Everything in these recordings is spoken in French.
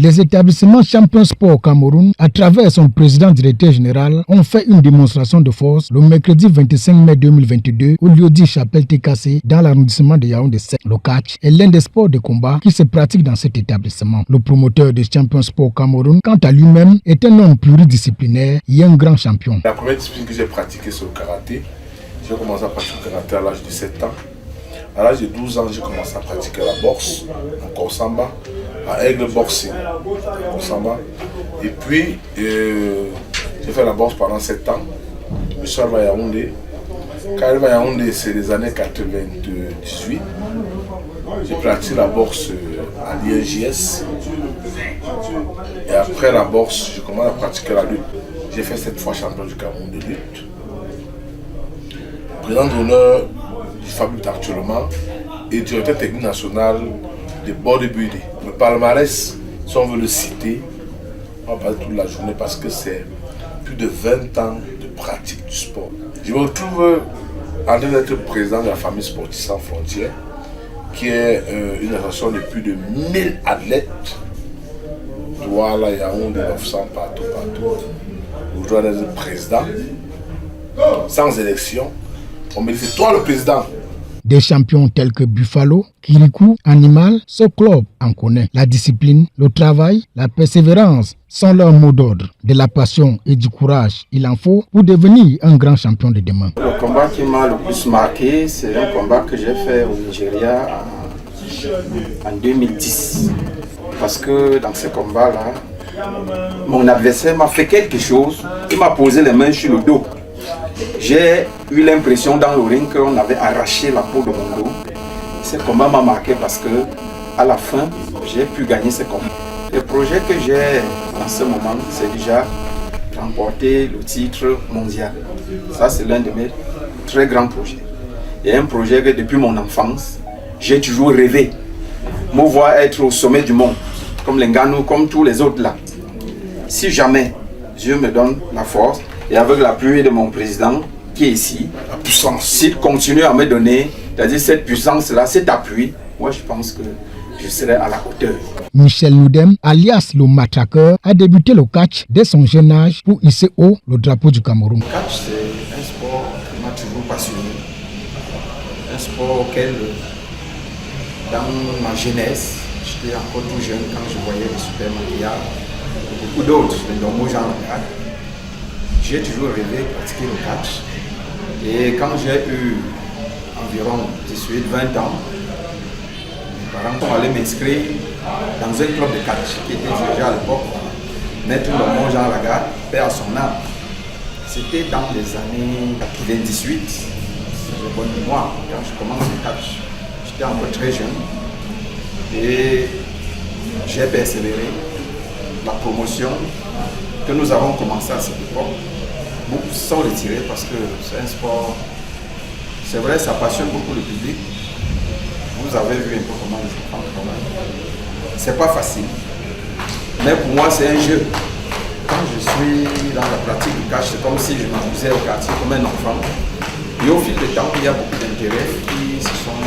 Les établissements Champion Sport Cameroun, à travers son président directeur général, ont fait une démonstration de force le mercredi 25 mai 2022 au lieu-dit Chapelle TKC dans l'arrondissement de Yaoundé. Le catch est l'un des sports de combat qui se pratique dans cet établissement. Le promoteur de Champion Sport Cameroun, quant à lui-même, est un homme pluridisciplinaire et un grand champion. La première discipline que j'ai pratiquée, c'est le karaté. J'ai commencé à pratiquer le karaté à l'âge de 7 ans. À l'âge de 12 ans, j'ai commencé à pratiquer la boxe en Korsamba, à Aigle Boxing en Korsamba. Et puis, j'ai fait la boxe pendant 7 ans. Je suis arrivé à Yaoundé. Quand j'arrive à Yaoundé, c'est les années 98. J'ai pratiqué la boxe à l'INJS. Et après la boxe, j'ai commencé à pratiquer la lutte. J'ai fait 7 fois champion du Cameroun de lutte. Président d'honneur du FABUT actuellement et directeur technique national de bodybuilding. Le palmarès, si on veut le citer, on va parler toute la journée parce que c'est plus de 20 ans de pratique du sport. Je me retrouve en train d'être président de la famille Sportive Sans Frontières, qui est une association de plus de 1000 athlètes. Douala, Yaoundé, 900, partout. Je dois être président, sans élection. On me dit, c'est toi le président. Des champions tels que Buffalo, Kirikou, Animal, ce club en connaît. La discipline, le travail, la persévérance sont leurs mots d'ordre. De la passion et du courage, il en faut pour devenir un grand champion de demain. Le combat qui m'a le plus marqué, c'est un combat que j'ai fait au Nigeria en 2010. Parce que dans ce combat-là, mon adversaire m'a fait quelque chose, il m'a posé les mains sur le dos. J'ai eu l'impression dans le ring qu'on avait arraché la peau de mon dos. Ce combat m'a marqué parce que à la fin, j'ai pu gagner ce combat. Le projet que j'ai en ce moment, c'est déjà remporter le titre mondial. Ça, c'est l'un de mes très grands projets. Il y a un projet que depuis mon enfance, j'ai toujours rêvé. Me voir être au sommet du monde, comme les Ngannou, comme tous les autres là. Si jamais Dieu me donne la force, et avec l'appui de mon président qui est ici, la puissance, s'il continue à me donner, c'est-à-dire cette puissance-là, cet appui, moi je pense que je serai à la hauteur. Michel Noudem, alias le matraqueur, a débuté le catch dès son jeune âge pour hisser haut le drapeau du Cameroun. Le catch, c'est un sport qui m'a toujours passionné. Un sport auquel, dans ma jeunesse, j'étais encore tout jeune quand je voyais les super maquillards, beaucoup d'autres, les normaux gens là. J'ai toujours rêvé de pratiquer le catch. Et quand j'ai eu environ 18-20 ans, mes parents sont allés m'inscrire dans un club de catch qui était dirigé à l'époque Maître Normand Jean Lagarde, père à son âme. C'était dans les années 98, j'ai bonne mémoire, quand je commence le catch. J'étais encore très jeune et j'ai persévéré. La promotion que nous avons commencé à cette époque, beaucoup se sont retirés parce que c'est un sport, c'est vrai, ça passionne beaucoup le public. Vous avez vu un peu comment les enfants travaillent. C'est pas facile, mais pour moi c'est un jeu. Quand je suis dans la pratique du catch, c'est comme si je m'amusais au quartier comme un enfant. Et au fil du temps, il y a beaucoup d'intérêts qui se sont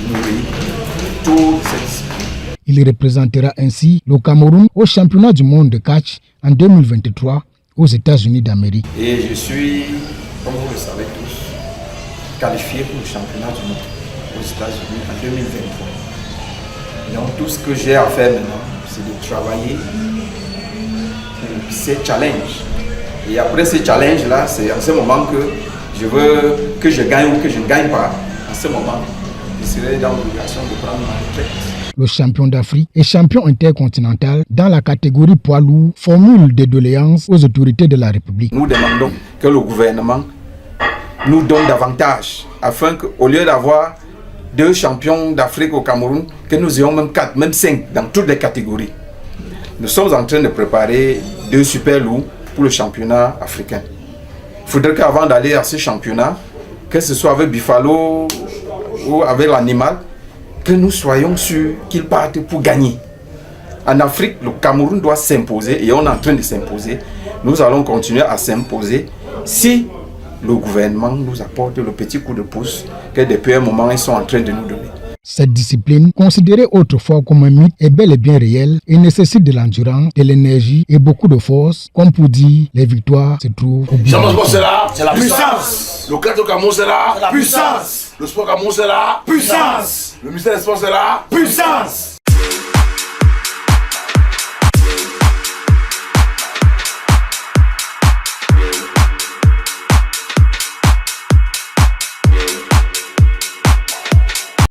nourris toute cette discipline. Il représentera ainsi le Cameroun au championnat du monde de catch en 2023 aux États-Unis d'Amérique. Et je suis, comme vous le savez tous, qualifié pour le championnat du monde aux États-Unis en 2023. Donc tout ce que j'ai à faire maintenant, c'est de travailler pour ces challenges. Et après ces challenges-là, c'est en ce moment que je veux que je gagne ou que je ne gagne pas. En ce moment, je serai dans l'obligation de prendre ma retraite. Le champion d'Afrique et champion intercontinental dans la catégorie poids lourd formule des doléances aux autorités de la République. Nous demandons que le gouvernement nous donne davantage afin qu'au lieu d'avoir 2 champions d'Afrique au Cameroun, que nous ayons même 4, même 5 dans toutes les catégories. Nous sommes en train de préparer 2 super lourds pour le championnat africain. Il faudrait qu'avant d'aller à ce championnat, que ce soit avec Buffalo ou avec l'animal, que nous soyons sûrs qu'ils partent pour gagner. En Afrique, le Cameroun doit s'imposer et on est en train de s'imposer. Nous allons continuer à s'imposer si le gouvernement nous apporte le petit coup de pouce que depuis un moment ils sont en train de nous donner. Cette discipline, considérée autrefois comme un mythe, est bel et bien réelle et nécessite de l'endurance, de l'énergie et beaucoup de force. Comme pour dire, les victoires se trouvent au bout. C'est la puissance. Le cadre au Cameroun, c'est la puissance. Le sport Cameroun, c'est la puissance. Le ministère des Sports, c'est la puissance.